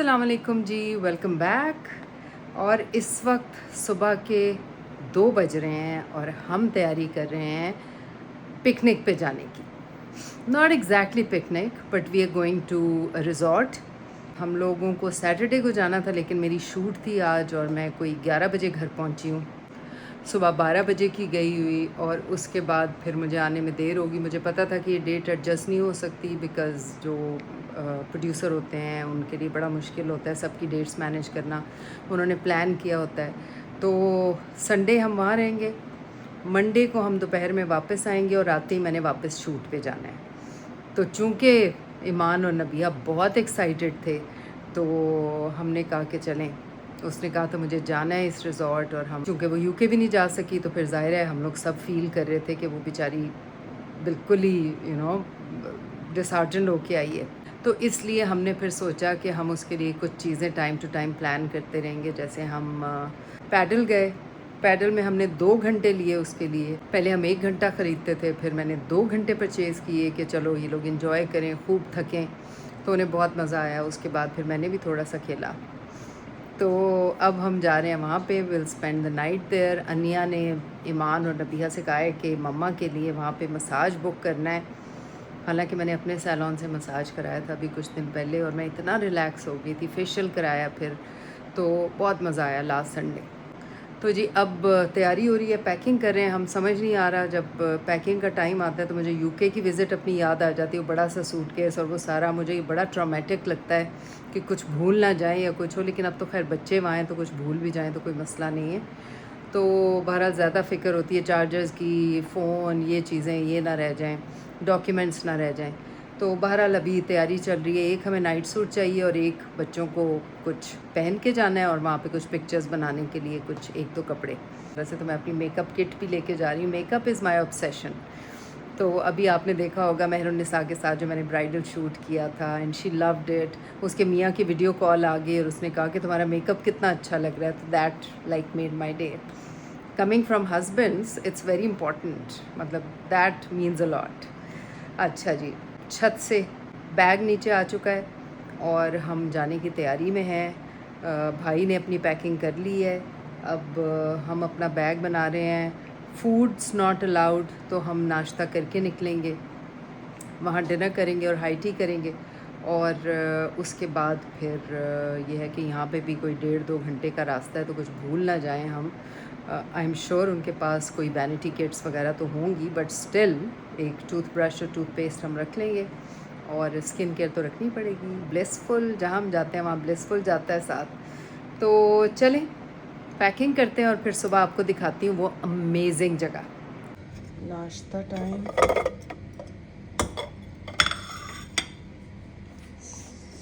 अस्सलाम वालेकुम जी, welcome back. और इस वक्त सुबह के 2 बज रहे हैं और हम तैयारी कर रहे हैं पिकनिक पे जाने की। Not exactly picnic but we are going to a resort. हम लोगों को सैटरडे को जाना था लेकिन मेरी शूट थी आज और मैं कोई 11 बजे घर पहुंची हूँ। सुबह 12 बजे की गई हुई और उसके बाद फिर मुझे आने में देर होगी। मुझे पता था कि ये डेट एडजस्ट नहीं हो सकती बिकॉज़ जो प्रोड्यूसर होते हैं उनके लिए बड़ा मुश्किल होता है सबकी डेट्स मैनेज करना। उन्होंने प्लान किया होता है। तो संडे हम वहाँ रहेंगे, मंडे को हम दोपहर में वापस आएंगे और रात ही मैंने वापस शूट पे जाना है। तो चूँकि ईमान और नबिया बहुत एक्साइटेड थे तो हमने कहा कि चलें। उसने कहा था मुझे जाना है इस रिज़ॉर्ट, और हम चूँकि वो यूके भी नहीं जा सकी तो फिर ज़ाहिर है हम लोग सब फील कर रहे थे कि वो बेचारी बिल्कुल ही डिसहार्टन होके आई है। तो इसलिए हमने फिर सोचा कि हम उसके लिए कुछ चीज़ें टाइम टू टाइम प्लान करते रहेंगे। जैसे हम पैडल गए, पैडल में हमने 2 घंटे लिए उसके लिए। पहले हम 1 घंटा ख़रीदते थे, फिर मैंने 2 घंटे परचेज़ किए कि चलो ये लोग इन्जॉय करें, खूब थकें। तो उन्हें बहुत मज़ा आया। उसके बाद फिर मैंने भी थोड़ा सा खेला। तो अब हम जा रहे हैं वहाँ पे, will spend the night there. Aniya ने ईमान और नबिया से कहा है कि मम्मा के लिए वहाँ पे मसाज बुक करना है। हालांकि मैंने अपने सैलून से मसाज कराया था अभी कुछ दिन पहले और मैं इतना रिलैक्स हो गई थी। फेशियल कराया फिर, तो बहुत मज़ा आया लास्ट संडे। तो जी अब तैयारी हो रही है, पैकिंग कर रहे हैं हम। समझ नहीं आ रहा, जब पैकिंग का टाइम आता है तो मुझे यूके की विज़िट अपनी याद आ जाती है। वो बड़ा सा सूटकेस और वो सारा मुझे बड़ा ट्रॉमेटिक लगता है कि कुछ भूल ना जाए या कुछ हो। लेकिन अब तो खैर बच्चे वहाँ हैं तो कुछ भूल भी जाएँ तो कोई मसला नहीं है। तो बहरहाल ज़्यादा फ़िक्र होती है चार्जर्स की, फ़ोन, ये चीज़ें ये ना रह जाएँ, डॉक्यूमेंट्स ना रह जाएँ। तो बहरहाल अभी तैयारी चल रही है। एक हमें नाइट सूट चाहिए और एक बच्चों को कुछ पहन के जाना है और वहाँ पे कुछ पिक्चर्स बनाने के लिए कुछ 1-2 कपड़े। वैसे तो मैं अपनी मेकअप किट भी लेके जा रही हूँ। Makeup is my obsession. तो अभी आपने देखा होगा मेहरुन्निसा के साथ जो मैंने ब्राइडल शूट किया था एंड शी लव्ड इट। उसके मियाँ की वीडियो कॉल आ गई और उसने कहा कि तुम्हारा मेकअप कितना अच्छा लग रहा है। तो that like made my day. Coming from husbands it's very important, मतलब दैट मीन्स अ लॉट। अच्छा जी, छत से बैग नीचे आ चुका है और हम जाने की तैयारी में हैं। भाई ने अपनी पैकिंग कर ली है। अब हम अपना बैग बना रहे हैं। फूड्स नॉट अलाउड, तो हम नाश्ता करके निकलेंगे, वहाँ डिनर करेंगे और हाई टी करेंगे। और उसके बाद फिर ये है कि यहाँ पे भी कोई 1.5-2 घंटे का रास्ता है तो कुछ भूल ना जाएं हम। आई एम श्योर उनके पास कोई वैनिटी किट्स वगैरह तो होंगी, बट स्टिल एक टूथब्रश और टूथपेस्ट हम रख लेंगे और स्किन केयर तो रखनी पड़ेगी। ब्लिसफुल, जहाँ हम जाते हैं वहाँ ब्लिसफुल जाता है साथ। तो चलें पैकिंग करते हैं और फिर सुबह आपको दिखाती हूँ वो अमेजिंग जगह। नाश्ता टाइम,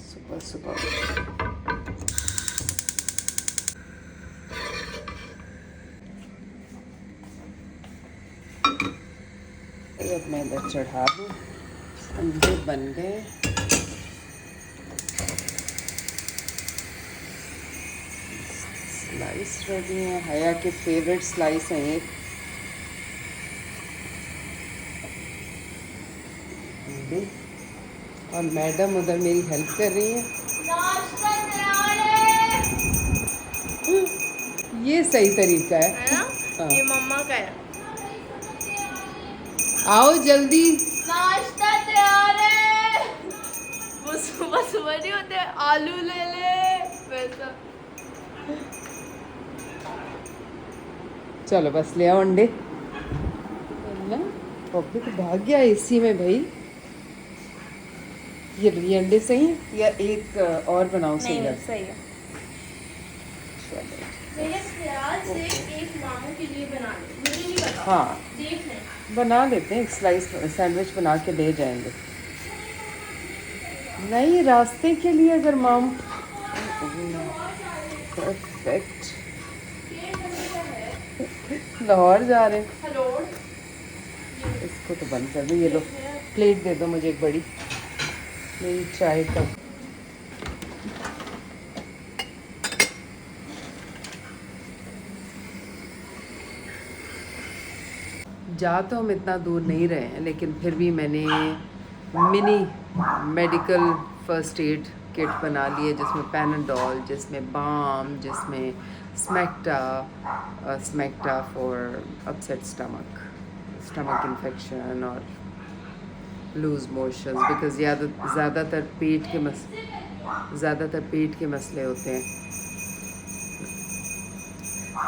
सुबह सुबह अब मैं इधर चढ़ा दूँ। अंडे बन गए। स्लाइस रेडी है, हया के फेवरेट स्लाइस हैं ये। अंडे, और मैडम उधर मेरी हेल्प कर रही है। ये सही तरीका है ना? हाँ। ये मम्मा का है। आओ जल्दी। नाश्ता तैयार है। वो सुबह सुबह नहीं होते, आलू ले ले वैसा। चलो बस ले आओ अंडे। पप्पी तो भाग गया एसी में भाई। ये अंडे सही है या एक और बनाओ? सही है, सही है। भैया प्याज से एक मामू के लिए बना ले, मुझे नहीं पता। हाँ देख लें। बना देते हैं, एक स्लाइस सैंडविच बना के ले जाएंगे। नहीं, रास्ते के लिए अगर माम। परफेक्ट। लाहौर जा रहे हैं। हेलो। इसको तो बंद कर दो। ये लो प्लेट दे दो मुझे एक बड़ी, मेरी चाय का। जा तो हम इतना दूर नहीं रहे हैं लेकिन फिर भी मैंने mini medical first aid kit बना ली है जिसमें पैनाडोल, जिसमें बाम, जिसमें Smecta for upset stomach infection और लूज मोशंस, बिकॉज ज़्यादातर पेट के मसले होते हैं।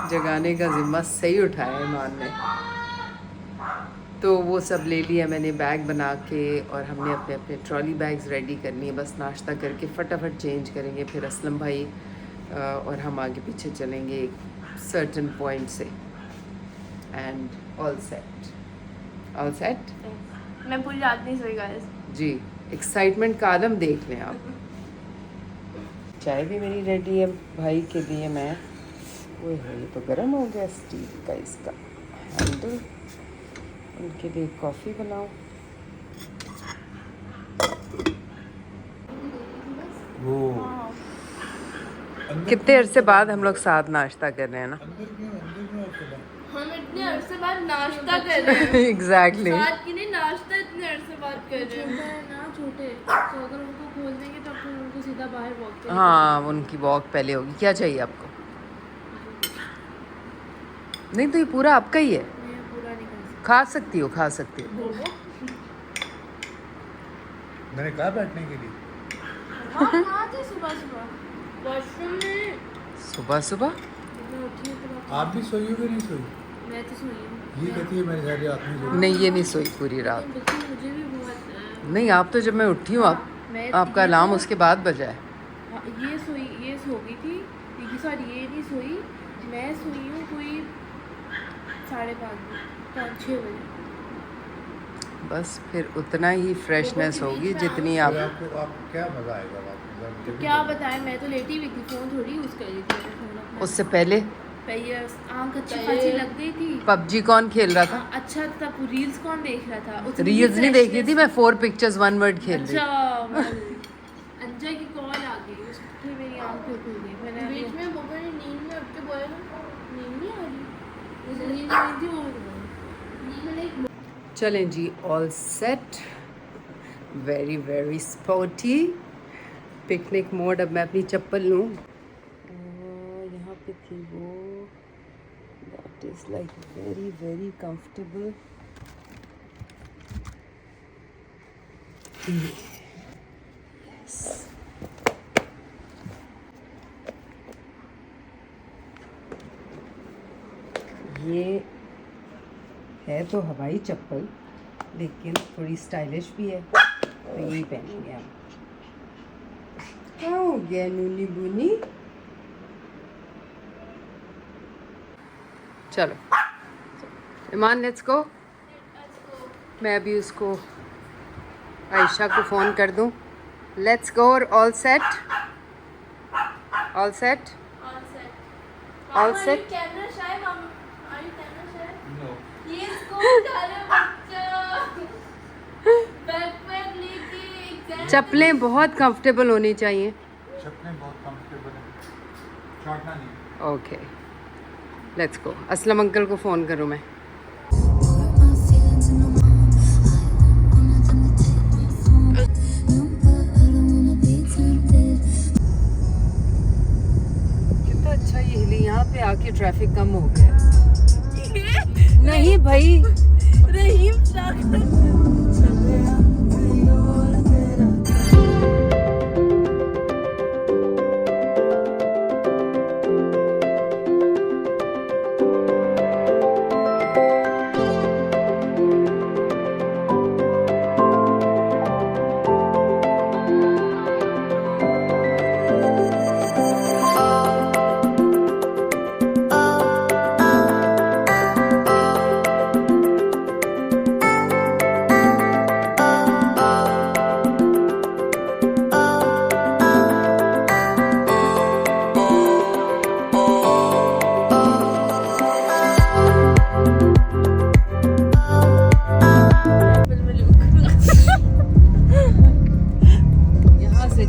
जगाने का जिम्मा सही उठाया ईमान ने। तो वो सब ले लिया मैंने बैग बना के, और हमने अपने अपने ट्रॉली बैग्स रेडी करनी है। बस नाश्ता करके फटाफट चेंज करेंगे, फिर असलम भाई और हम आगे पीछे चलेंगे एक सर्टन पॉइंट से। And all set. मैं पूरी रात नहीं सोई गाइस जी, एक्साइटमेंट का आलम देख लें आप। चाय भी मेरी रेडी है भाई के लिए। मैं वो है, ये तो गर्म हो गया स्टील का इसका हैंडल। उनके लिए कॉफ़ी बनाओ। वो कितने अरसे बाद हम लोग साथ नाश्ता कर रहे हैं ना। हम इतने अरसे बाद नाश्ता कर रहे हैं। एग्जैक्टली। साथ की नहीं, नाश्ता इतने अरसे बाद कर रहे हैं। छोटे तो अगर उनको खोल देंगे तो फिर उनको सीधा बाहर वॉक करेंगे। हाँ, उनकी वॉक पहले होगी। क्या चाहिए आपको? नहीं तो ये पूरा आपका ही है। मैं पूरा नहीं खा सकती हो। मैंने कहा बैठने के लिए। हाँ, कहाँ थे सुबह वॉशरूम में? सुबह मैं उठी हूँ तो आप भी सोई हो कि नहीं सोई? मैं तो सोई हूँ। ये कहती है मेरे साथ रात में सोई। नहीं, ये नहीं सोई पूरी रात। मुझे भी बहुत नहीं, आप तो जब मैं उठी हूँ आपका अलार्म उसके बाद बजा है। ये सो गई थी। सॉरी, ये नहीं सोई। मैं सोई हूँ कोई 5:30 बजे। बस फिर उतना ही फ्रेशनेस होगी जितनी फिर आप। आपको क्या मजा आएगा रात में? तो क्या बताएं, मैं तो लेटी हुई थी, फोन थोड़ी यूज कर रही थी। उससे पहले आँख अच्छी खासी लग गई थी। पबजी कौन खेल रहा था? अच्छा था। रील्स कौन देख रहा था? रील्स नहीं देख रही थी मैं, 4 पिक्चर्स 1 वर्ड खेल रही थी। अच्छा, अंजय की कॉल आ गई, उससे मेरी आँख खुल गई। मैंने बीच में बोबा ने नींद में उठ के बोला ना, नींद नहीं आ रही। नींद नहीं थी और चलें जी, all set, very very sporty picnic mode. अब मैं अपनी चप्पल लूँ। यहाँ पे थी वो, that is like very very comfortable. ये है तो हवाई चप्पल, लेकिन थोड़ी स्टाइलिश भी है, तो यही पहनेंगे हम। क्या हो गया नूनी बुनी? चलो ईमान, लेट्स गो। मैं अभी उसको आयशा को फ़ोन कर दूँ। Let's go. All set? All set? All set? Camera shy मामा, are you camera shy? No. ये स्कूल जा रहे बच्चा, बैकपैक लेके एग्जाम। चप्पलें बहुत कंफर्टेबल होनी चाहिए। चप्पलें बहुत कंफर्टेबल हैं, चौंकना नहीं। Okay, let's go. Aslam uncle को फ़ोन करूँ मैं। कितना अच्छा ये हिली, यहाँ पे आके ट्रैफिक कम हो गया। नहीं भाई, रहीम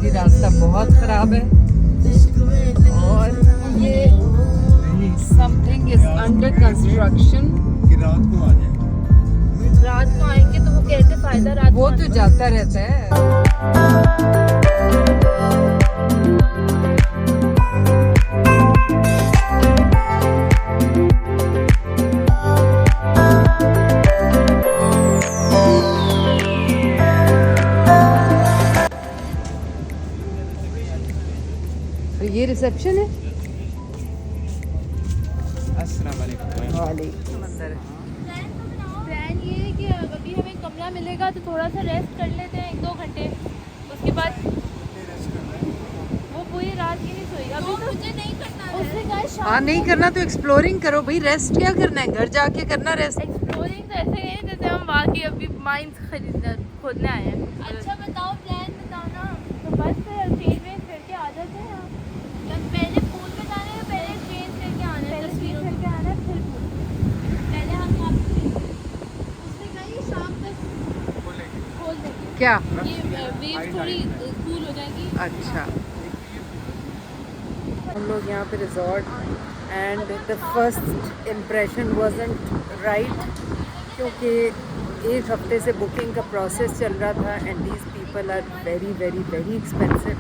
रास्ता बहुत ख़राब है और ये समथिंग इज अंडर कंस्ट्रक्शन। कि रात को आ जाए। रात को आएंगे तो वो कहते फायदा रात वो तो जाता रहता है। रिसेप्शन है? अस्सलाम वालेकुम। वालेकुम अंदर है। प्लान ये है कि अभी हमें कमरा मिलेगा तो थोड़ा सा रेस्ट कर लेते हैं 1-2 घंटे, उसके बाद वो पूरी रात की नहीं सोई अभी तो मुझे नहीं करना उसने कहा शाम हाँ नहीं करना तो एक्सप्लोरिंग करो भाई, रेस्ट क्या करना है, घर जाके करना रेस्ट। एक्सप्लोरिंग तो ऐसे ही है जैसे हम वहाँ की अभी माइंस खरीदने खोदने आए हैं। अच्छा बताओ, प्लान बताओ ना। तो बस चेंज वेंज करके आ जाते हैं यहाँ। जब पहले पूल में जाना है, पहले चेंज करके आना है, तस्वीर करके आना है, फिर पूल। पहले हम उसने कहा ये शाम तक खोल देंगे, क्या? ये वेव थोड़ी कूल हो जाएगी। अच्छा, हम लोग यहाँ पे resort and the first impression wasn't right, क्योंकि एक हफ्ते से बुकिंग का प्रोसेस चल रहा था and these people are very very very expensive.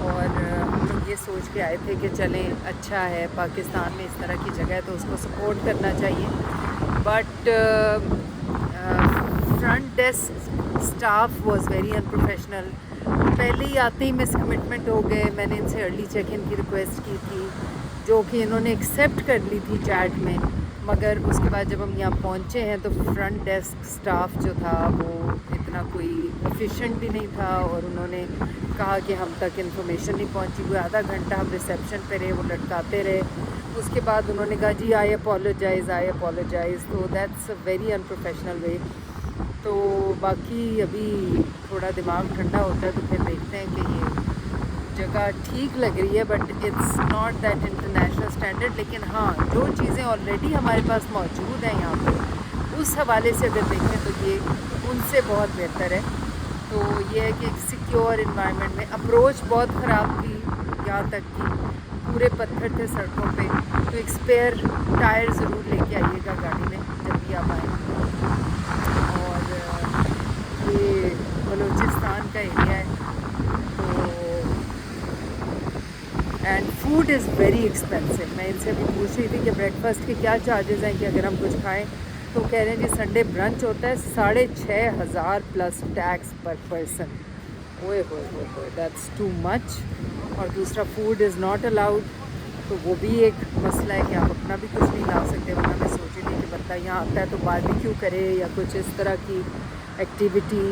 और हम लोग ये सोच के आए थे कि चलें, अच्छा है पाकिस्तान में इस तरह की जगह है तो उसको सपोर्ट करना चाहिए, but front desk staff was very unprofessional. पहले ही आते ही मिस कमिटमेंट हो गए। मैंने इनसे अर्ली चेक इन की रिक्वेस्ट की थी जो कि इन्होंने एक्सेप्ट कर ली थी चैट में, मगर उसके बाद जब हम यहाँ पहुँचे हैं तो फ्रंट डेस्क स्टाफ जो था वो इतना कोई एफिशिएंट भी नहीं था और उन्होंने कहा कि हम तक इन्फॉर्मेशन नहीं पहुँची। वो आधा घंटा हम रिसेप्शन पे रहे, वो लटकाते रहे। उसके बाद उन्होंने कहा जी आई अपोलोजाइज़, तो दैट्स अ वेरी अनप्रोफेशनल वे। तो बाकी अभी थोड़ा दिमाग ठंडा होता है तो फिर देखते हैं कि ये जगह ठीक लग रही है, but it's not that international standard. लेकिन हाँ, जो चीज़ें ऑलरेडी हमारे पास मौजूद हैं यहाँ पे, उस हवाले से अगर देखें तो ये उनसे बहुत बेहतर है। तो ये है कि एक सिक्योर इन्वायरमेंट में अप्रोच बहुत ख़राब थी, यहाँ तक कि पूरे पत्थर थे सड़कों पे, तो एक स्पेयर टायर ज़रूर लेके आइएगा गाड़ी में जब भी आप आएँ। और ये बलूचिस्तान का एरिया है तो and food is very expensive. मैं इनसे भी पूछ रही थी कि ब्रेकफास्ट के क्या चार्जेस हैं कि अगर हम कुछ खाएं, तो कह रहे हैं जी संडे ब्रंच होता है 6,500 प्लस टैक्स पर पर्सन। ओए होए दैट्स टू मच। और दूसरा फूड इज़ नॉट अलाउड, तो वो भी एक मसला है कि आप अपना भी कुछ नहीं ला सकते। वरना मैं सोच रही थी कि बंदा यहाँ आता है तो बारबेक्यू करे या कुछ इस तरह की एक्टिविटी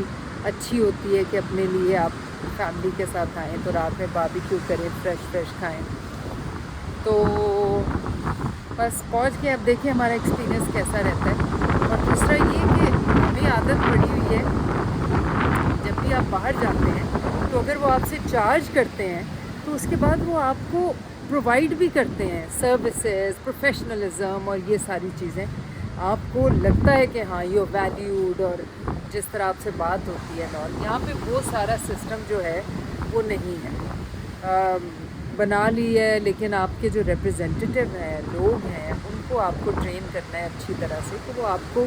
अच्छी होती है कि अपने लिए आप फैमिली के साथ आएँ तो रात में बारबेक्यू करें, फ्रेश खाएं। तो बस पहुँच के अब देखिए हमारा एक्सपीरियंस कैसा रहता है। और दूसरा ये कि हमें आदत पड़ी हुई है जब भी आप बाहर जाते हैं तो अगर वो आपसे चार्ज करते हैं तो उसके बाद वो आपको प्रोवाइड भी करते हैं सर्विसेज, प्रोफेशनलिज्म और ये सारी चीज़ें। आपको लगता है कि हाँ यू वैल्यूड और जिस तरह आपसे बात होती है और यहाँ पे वो सारा सिस्टम जो है वो नहीं है। बना ली है, लेकिन आपके जो रिप्रेजेंटेटिव हैं, लोग हैं, उनको आपको ट्रेन करना है अच्छी तरह से कि वो आपको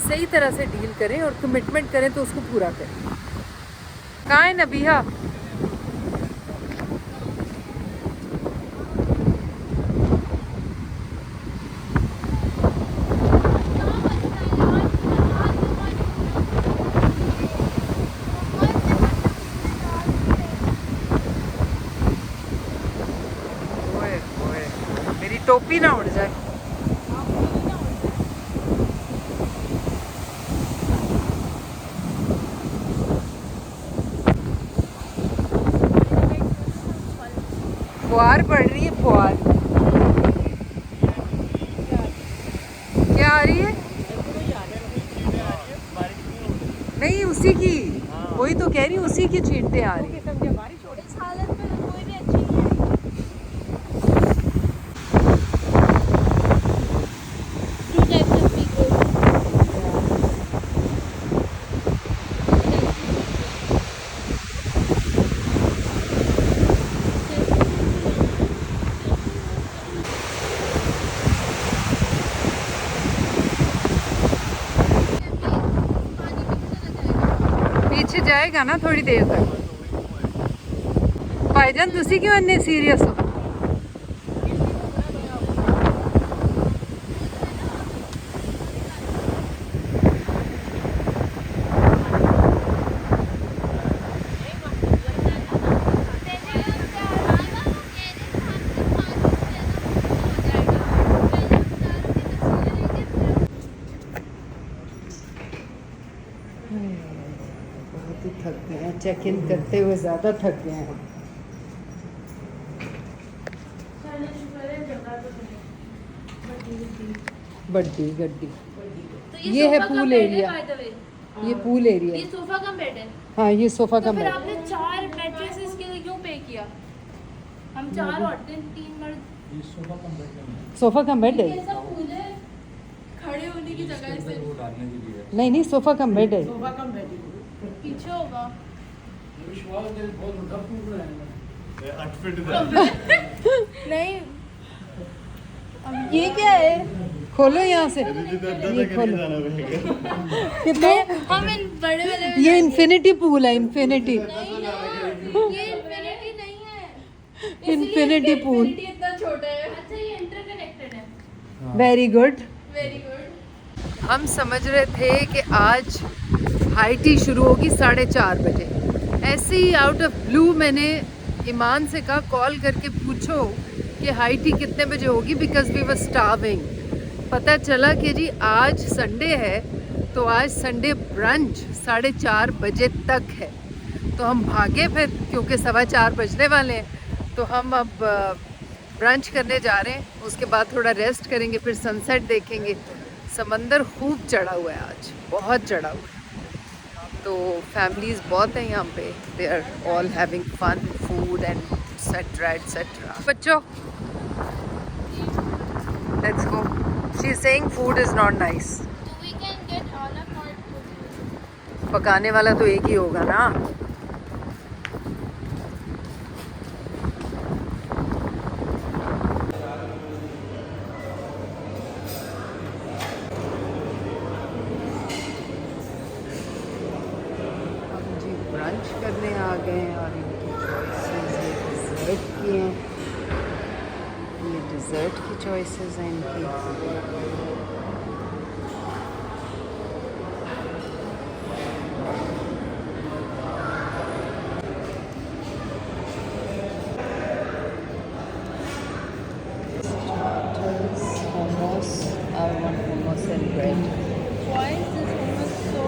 सही तरह से डील करें और कमिटमेंट करें तो उसको पूरा करें। कहाँ है नबीहा? टोपी ना उड़ जाए। फुहार पड़ रही है, फुहार क्या आ रही है? नहीं उसी की, वही तो कह रही हूँ, उसी की छींटे आ रही है। पीछे जाएगा ना थोड़ी देर तक। भाईजान तुसी क्यों इन्ने सीरियस हो? बहुत ही थक गए हैं, चेक इन करते हुए ज़्यादा थक गए हैं हम। बड्डी गड्डी, तो ये है sofa pool cum bed area. by the way। ये पूल एरिया ये है। सोफा कम बेड है। हाँ ये सोफ़ा तो का फिर बेड। आपने 4 मैट्रेसेस के लिए क्यों पे किया? हम 4 औरतें 3 मर्द। ये सोफा कम बैठे हैं। सोफ़ा का बेड है। कैसा पूल है? खड़े होने की जगह इसके है अंदर वो सिर्फ। डालने के लिए है। नहीं नहीं, सोफ़ा का बेड है। पीछे होगा। नहीं। अब ये क्या है? खोलो यहाँ से, ये खोलो। कितना? हम इन बड़े वाले में ये इन्फिनिटी पूल है, इन्फिनिटी। नहीं ना, ये इंफिनिटी नहीं है। Infinity pool. इंफिनिटी इतना छोटा है। अच्छा ये इंटरकनेक्टेड है। Very good. Very good. हम समझ रहे थे कि आज हाई टी शुरू होगी 4:30 बजे। ऐसे ही आउट ऑफ ब्लू मैंने ईमान से कहा कॉल करके पूछो कि हाई टी कितने बजे होगी, बिकॉज वी वर स्टार्विंग। पता चला कि जी आज संडे है, तो आज संडे ब्रंच 4:30 बजे तक है। तो हम भागे फिर, क्योंकि 4:15 बजने वाले हैं। तो हम अब ब्रंच करने जा रहे हैं, उसके बाद थोड़ा रेस्ट करेंगे, फिर सनसेट देखेंगे। समंदर खूब चढ़ा हुआ है आज, बहुत चढ़ा हुआ है। तो फैमिलीज़ बहुत हैं यहाँ पे, they are all having fun, food and etcetera etcetera. बच्चों let's go. She is saying food is not nice. We can get à la carte। पकाने वाला तो एक ही होगा ना। हम जी ब्रंच करने आ गए हैं और इनकी चॉइसेस डिज़र्ट की हैं। ये डिज़र्ट की चॉइसेस हैं इनकी। Starters, hummus. I want hummus and bread. Why is this hummus so?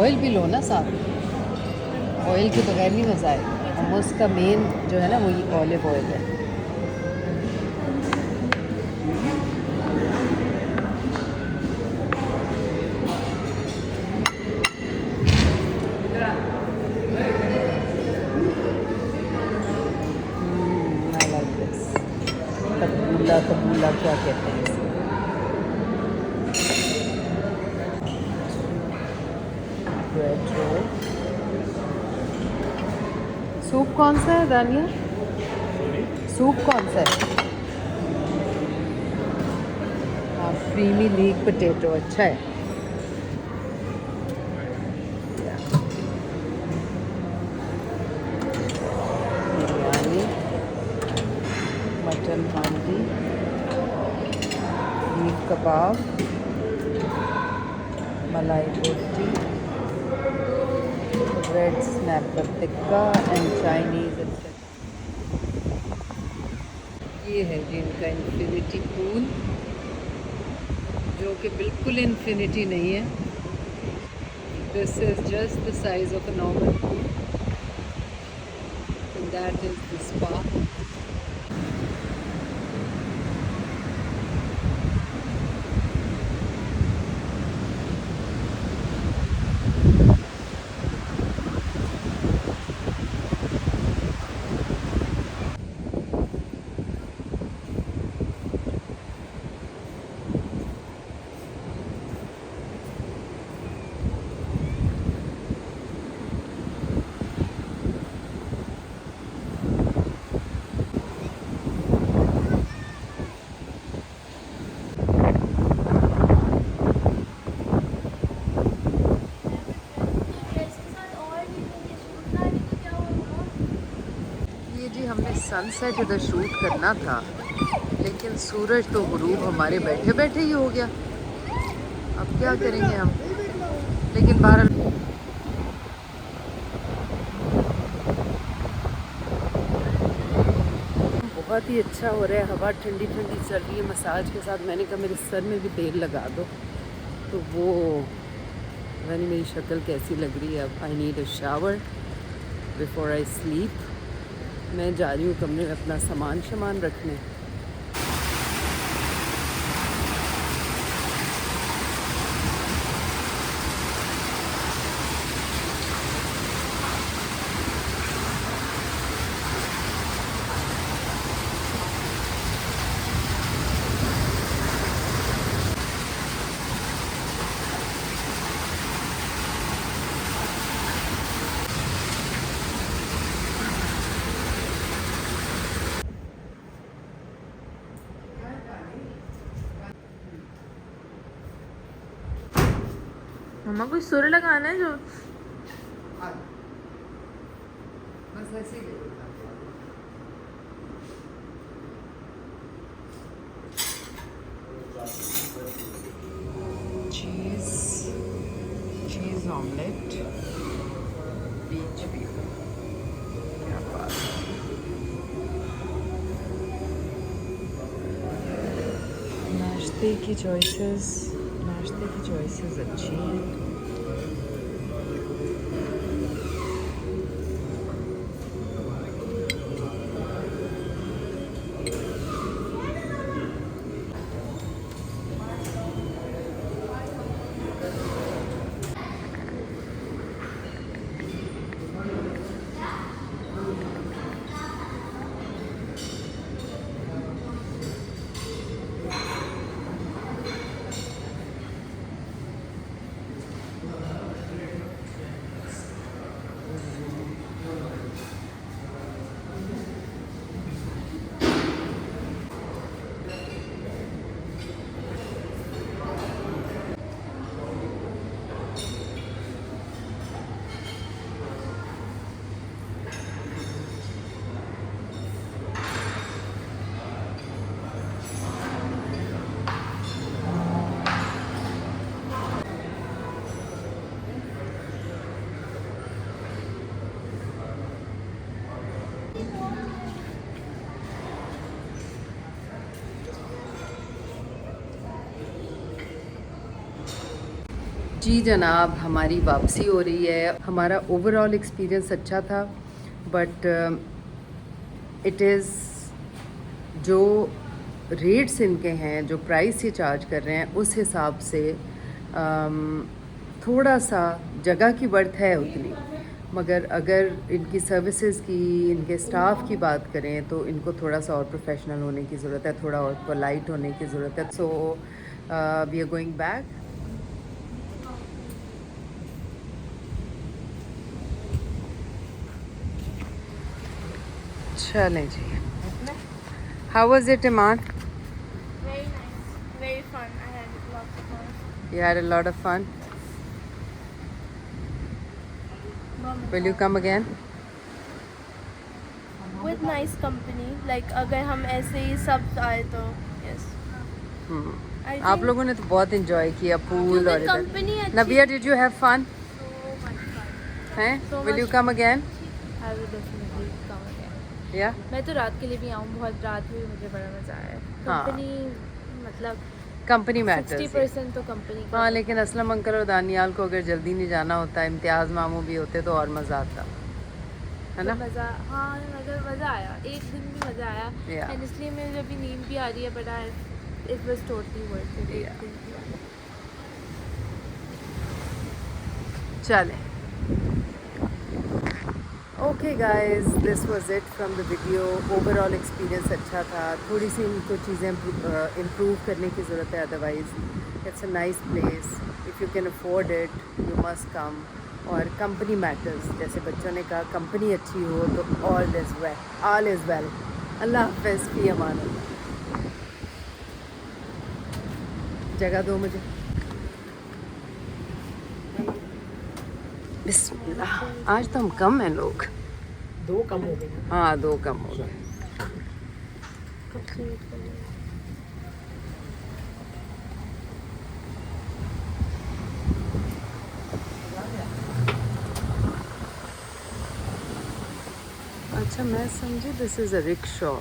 Oil भी लो ना साथ में, ऑयल के बगैर नहीं मज़ा आएगा। hummus का मेन जो है ना वो ये ऑलिव ऑयल है। I like this. तबूला तबूला क्या कहते हैं इसे? Bread roll. सूप कौन सा है दानिया? सूप कौन सा है? हाँ, क्रीमी लीक पोटैटो अच्छा है। Biryani, mutton handi, beef kebab, malai roti, red snapper tikka and Chinese. ये है जी इनका इन्फिनिटी पूल, जो कि बिल्कुल इन्फिनिटी नहीं है। This is just the size of a normal pool and that is the spa. हमने सनसेट इधर शूट करना था, लेकिन सूरज तो गुरूब हमारे बैठे बैठे ही हो गया। अब क्या करेंगे हम, लेकिन बहरहाल बहुत ही अच्छा हो रहा है। हवा ठंडी ठंडी चल रही है मसाज के साथ। मैंने कहा मेरे सर में भी तेल लगा दो, तो वो पता नहीं मेरी शक्ल कैसी लग रही है। अब I need a shower before I sleep. मैं जा रही हूँ कमरे में अपना सामान रखने। मम्मा कोई सुर लगाना है जो बस ऐसे ही चीज़ ऑमलेट बीच व्यू। क्या बात है। नाश्ते की चॉइसेस अच्छी हैं। जी जनाब, हमारी वापसी हो रही है। हमारा ओवरऑल एक्सपीरियंस अच्छा था, बट इट इज़ जो रेट्स इनके हैं, जो प्राइस ये चार्ज कर रहे हैं, उस हिसाब से थोड़ा सा जगह की वर्थ है उतनी, मगर अगर इनकी सर्विसेज की, इनके स्टाफ की बात करें तो इनको थोड़ा सा और प्रोफेशनल होने की ज़रूरत है, थोड़ा और पोलाइट होने की ज़रूरत है। So we are going back. चलें जी। How was it Iman? very nice, very fun. I had lots of fun. You had a lot of fun. Will you come again? With nice company, like अगर हम ऐसे ही सब आए तो yes. I आप think लोगों ने तो बहुत एंजॉय किया पूल और इधर। company अच्छी- नबिया, did you have fun? so much fun. हैं? So Will you much- come again? I will definitely come again. Yeah? मैं तो रात के लिए भी आऊँ, बहुत रात हुई, मुझे बड़ा मज़ा आया। हाँ। कंपनी मतलब कंपनी मैटर्स। 60% तो कंपनी का। हाँ, लेकिन असलम अंकल और दानियाल को अगर जल्दी नहीं जाना होता, इम्तियाज़ मामू भी होते तो और मज़ा आता, है ना? मज़ा, हाँ, मगर मज़ा आया, एक दिन भी मज़ा आया। Yeah. एंड इसलिए मेरी अभी नींद भी आ रही है, but it was totally worth it. Yeah. चलें। Okay guys, this was it from the video. Overall experience अच्छा था। थोड़ी सी इनको चीज़ें इम्प्रूव करने की ज़रूरत है, otherwise it's a nice place. If you can afford it you must come. और कंपनी मैटर्स, जैसे बच्चों ने कहा, कंपनी अच्छी हो तो ऑल इज़ वेल। अल्लाह हाफ़िज़, फ़ी अमान अल्लाह। जगह दो मुझे। बिस्मिल्लाह। आज तो हम कम हैं लोग। 2 कम हो गए। हाँ, 2 कम हो गए। अच्छा, मैं समझी दिस इज़ अ रिक्शा।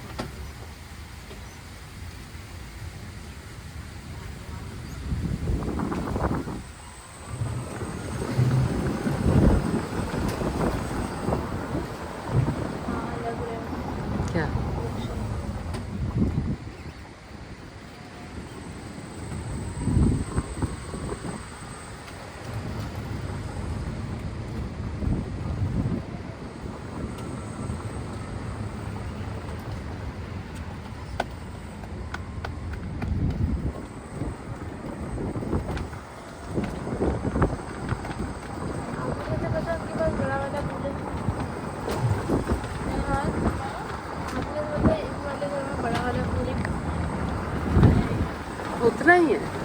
उतना ही है।